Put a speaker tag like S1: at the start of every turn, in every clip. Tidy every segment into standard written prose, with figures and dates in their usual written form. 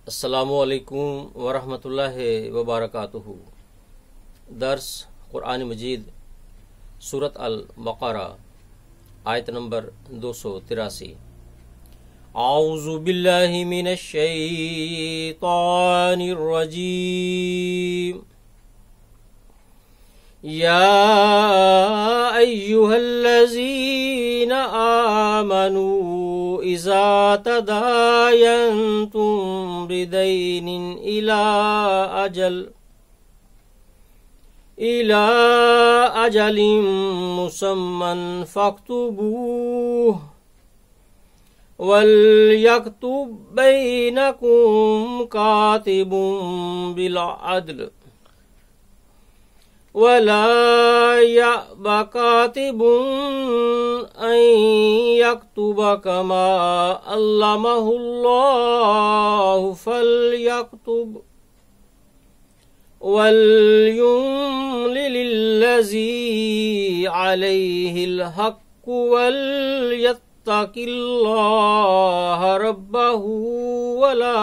S1: अस्सलामु अलैकुम वरहमतुल्लाहि वबरकातुहू। दर्स कुरान मजीद सूरत अल बक़रा आयत नंबर 283। औज़ु बिल्लाहि मिनश शैतानिर रजीम। या अय्युहल्लज़ीना आमनू इज़ा तदायन्तुम बिदैनिन इला अजलिम मुसम्मन फक्तुबूह वल्यक्तुब बैनकुम कातिबुम बिल अद्ल वला यअबा कातिबुन अन यक्तुबा कमा अल्लमहुल्लाहु फल्यक्तुब वल्युमलिल्लज़ी अलैहिल हक्कु वल्यत्तकिल्लाह रब्बहु वला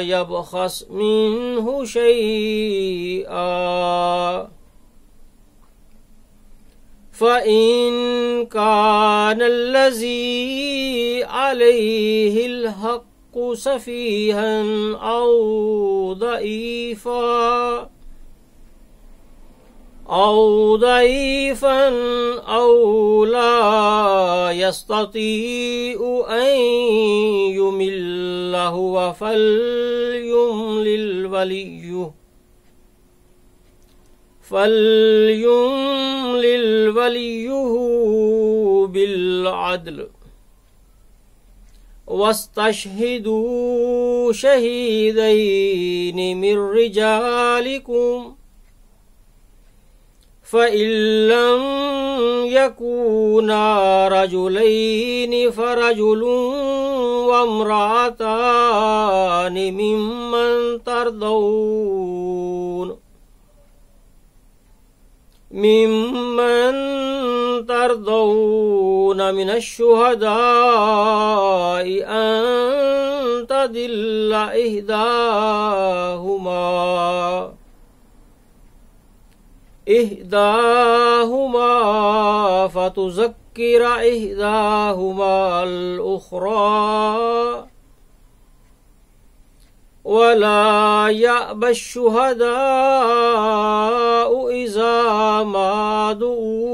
S1: यबखस मिन्हु शैआ फ़इन कानल्लज़ी अलैहिल हक्कु सफ़ीहन औ दईफ़न औ ला यस्ततीउ अन युमिल्ला हुवा फल्युमलिल वलियुहु बिल अद्ल वस्तशहिदू शहीदैनि मिर रिजालिकुम फ़इल्लम यकूना रजुलैनि फ़रजुलुन वम्रअतानि मिम्मन तर्दौन मिनश्शुहदाइ अन तदिल्ल इहदाहुमा फतुज़क्किर इहदाहुमा अल-उख़रा वला यअबा अश-शुहदाउ इज़ा मा दुऊ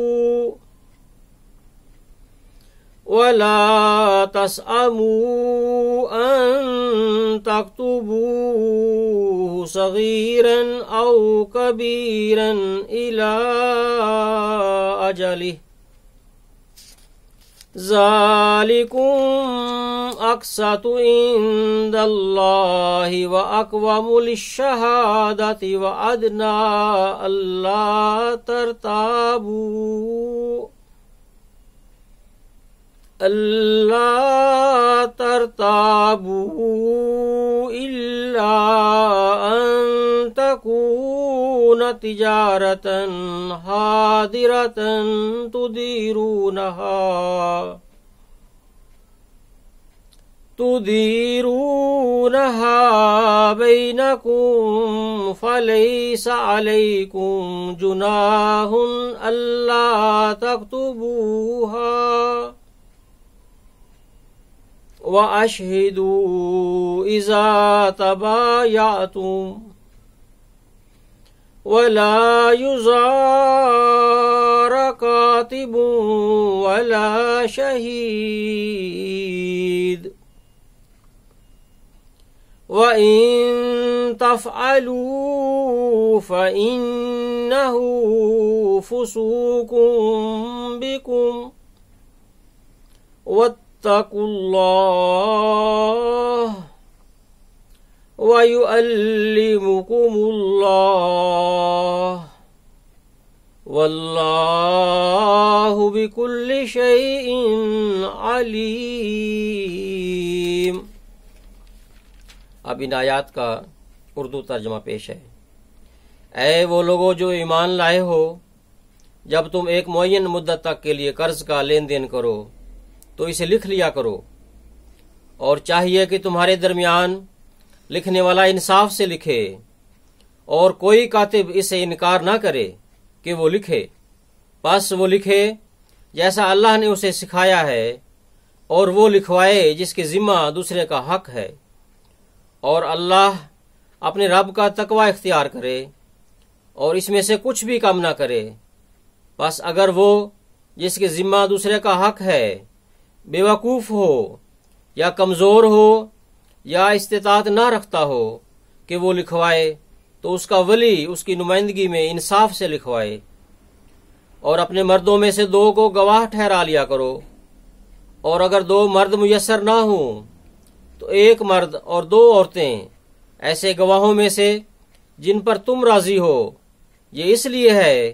S1: वला तस्अमू अन तक्तुबूहु सगीरन औ कबीरन इला अजलिह ज़ालिकुम अक़सतु इंदल्लाहि व अक़वमु लिश्शहादति व अदना अल्ला तरताबू इल्ला अन तकून तिजारतन हादिरतन तुदीरूनहा बैनकुम फलैसा अलैकुम जुनाहुन अल्ला तक्तुबूहा व अशहिदू इज़ा तबायअतुम वला युज़ार कातिबुन वला शहीद व इन तफ़अलू फ़इन्नहु फ़ुसूक़ुम बिकुम वत्तक़ुल्लाह व युअल्लिमुकुमुल्लाह वल्लाहु बिकुल्लि शैइन अलीम। अब इन आयात का उर्दू तर्जमा पेश है। ऐ वो लोगो जो ईमान लाए हो, जब तुम एक मुअय्यन मुद्दत तक के लिए कर्ज का लेन देन करो तो इसे लिख लिया करो। और चाहिए कि तुम्हारे दरमियान लिखने वाला इंसाफ से लिखे और कोई कातिब इसे इनकार ना करे कि वो लिखे। बस वो लिखे जैसा अल्लाह ने उसे सिखाया है, और वो लिखवाए जिसके जिम्मा दूसरे का हक है। और अल्लाह अपने रब का तकवा इख्तियार करे और इसमें से कुछ भी कम ना करे। बस अगर वो जिसके जिम्मा दूसरे का हक है बेवकूफ़ हो या कमज़ोर हो या इस्तिताअत ना रखता हो कि वो लिखवाए, तो उसका वली उसकी नुमाइंदगी में इंसाफ से लिखवाए। और अपने मर्दों में से 2 को गवाह ठहरा लिया करो। और अगर 2 मर्द मुयस्सर ना हो तो 1 मर्द और 2 औरतें ऐसे गवाहों में से जिन पर तुम राजी हो। ये इसलिए है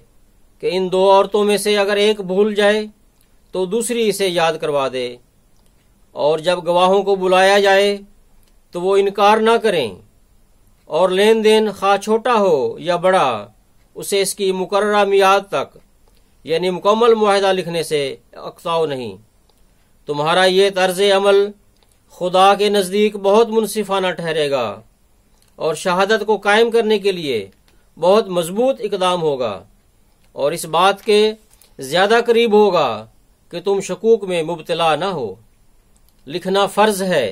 S1: कि इन 2 औरतों में से अगर एक भूल जाए तो दूसरी इसे याद करवा दे। और जब गवाहों को बुलाया जाए तो वो इनकार ना करें। और लेन देन खा छोटा हो या बड़ा, उसे इसकी मुकर्ररा मियाद तक यानी मुकम्मल मुआहदा लिखने से अक्ताओ नहीं। तुम्हारा ये तर्ज अमल खुदा के नज़दीक बहुत मुनसिफाना ठहरेगा और शहादत को कायम करने के लिए बहुत मजबूत इकदाम होगा, और इस बात के ज्यादा करीब होगा कि तुम शकूक में मुब्तला ना हो। लिखना फर्ज है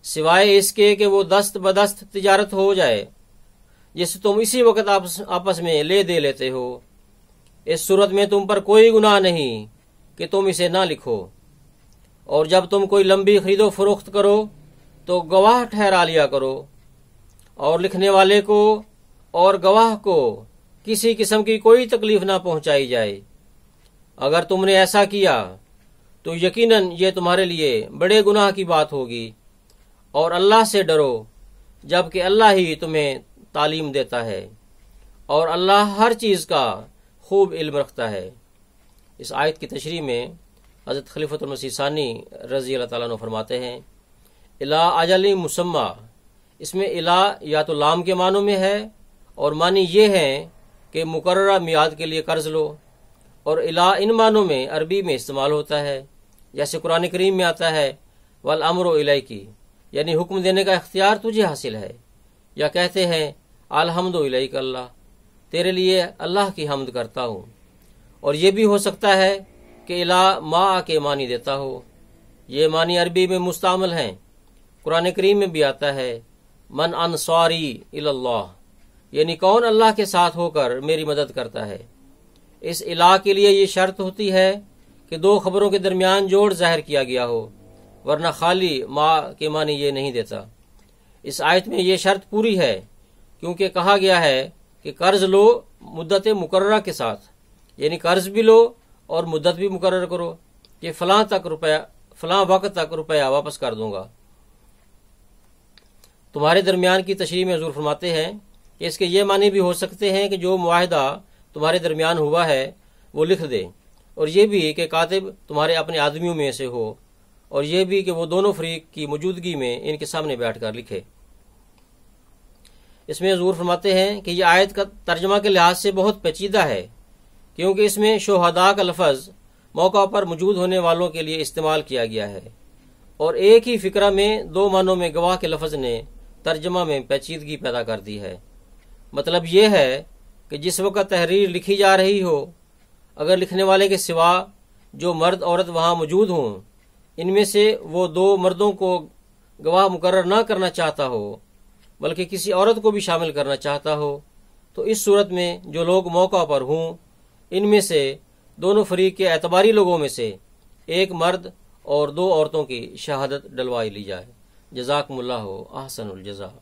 S1: सिवाय इसके कि वो दस्त बदस्त तिजारत हो जाए जिससे तुम इसी वक्त आपस में ले दे लेते हो। इस सूरत में तुम पर कोई गुनाह नहीं कि तुम इसे ना लिखो। और जब तुम कोई लंबी खरीदो फरोख्त करो तो गवाह ठहरा लिया करो, और लिखने वाले को और गवाह को किसी किस्म की कोई तकलीफ ना पहुंचाई जाए। अगर तुमने ऐसा किया तो यकीनन ये तुम्हारे लिए बड़े गुनाह की बात होगी। और अल्लाह से डरो, जबकि अल्लाह ही तुम्हें तालीम देता है, और अल्लाह हर चीज़ का खूब इल्म रखता है। इस आयत की तशरीह में हज़रत खलीफतुल मसीह सानी रज़ी अल्लाह ताला अन्हु फरमाते हैं, इला अजली मुसम्मा, इसमें इला या तो लाम के मानों में है और मानी ये है कि मुकर्ररा मियाद के लिए कर्ज लो। और इला इन मानों में अरबी में इस्तेमाल होता है, जैसे कुरान करीम में आता है वल अम्रो इलैकी, यानी हुक्म देने का इख्तियार तुझे हासिल है। या कहते हैं अलहम्दु इलैक अल्लाह, तेरे लिए अल्लाह की हम्द करता हूँ। और ये भी हो सकता है कि इला मा के मानी देता हो। ये मानी अरबी में मुस्तामल हैं। कुरान करीम में भी आता है मन अंसारी इल्लाह, यानी कौन अल्लाह के साथ होकर मेरी मदद करता है। इस इला के लिए ये शर्त होती है कि 2 खबरों के दरमियान जोड़ जाहिर किया गया हो, वरना खाली माँ के मानी ये नहीं देता। इस आयत में ये शर्त पूरी है क्योंकि कहा गया है कि कर्ज लो मुद्दत मुकर्ररा के साथ, यानी कर्ज भी लो और मुद्दत भी मुकर्रर करो कि फलां वक्त तक रुपया वापस कर दूंगा। तुम्हारे दरमियान की तशरीह में हुजूर फरमाते हैं कि इसके ये मानी भी हो सकते हैं कि जो मुआहिदा तुम्हारे दरमियान हुआ है वो लिख दे, और ये भी कि कातिब तुम्हारे अपने आदमियों में से हो, और ये भी कि वो दोनों फरीक की मौजूदगी में इनके सामने बैठकर लिखे। इसमें हुजूर फरमाते हैं कि यह आयत का तर्जमा के लिहाज से बहुत पेचीदा है, क्योंकि इसमें शोहदा का लफ्ज़ मौका पर मौजूद होने वालों के लिए इस्तेमाल किया गया है, और एक ही फिक्रा में 2 मानों में गवाह के लफ्ज़ ने तर्जमा में पेचीदगी पैदा कर दी है। मतलब यह है कि जिस वक्त तहरीर लिखी जा रही हो, अगर लिखने वाले के सिवा जो मर्द औरत वहाँ मौजूद हों, इनमें से वो 2 मर्दों को गवाह मुकर्रर ना करना चाहता हो बल्कि किसी औरत को भी शामिल करना चाहता हो, तो इस सूरत में जो लोग मौका पर हों, इनमें से दोनों फरीक के एतबारी लोगों में से 1 मर्द और 2 औरतों की शहादत डलवाई ली जाए। जज़ाकुमुल्लाहु अहसनुल जज़ा।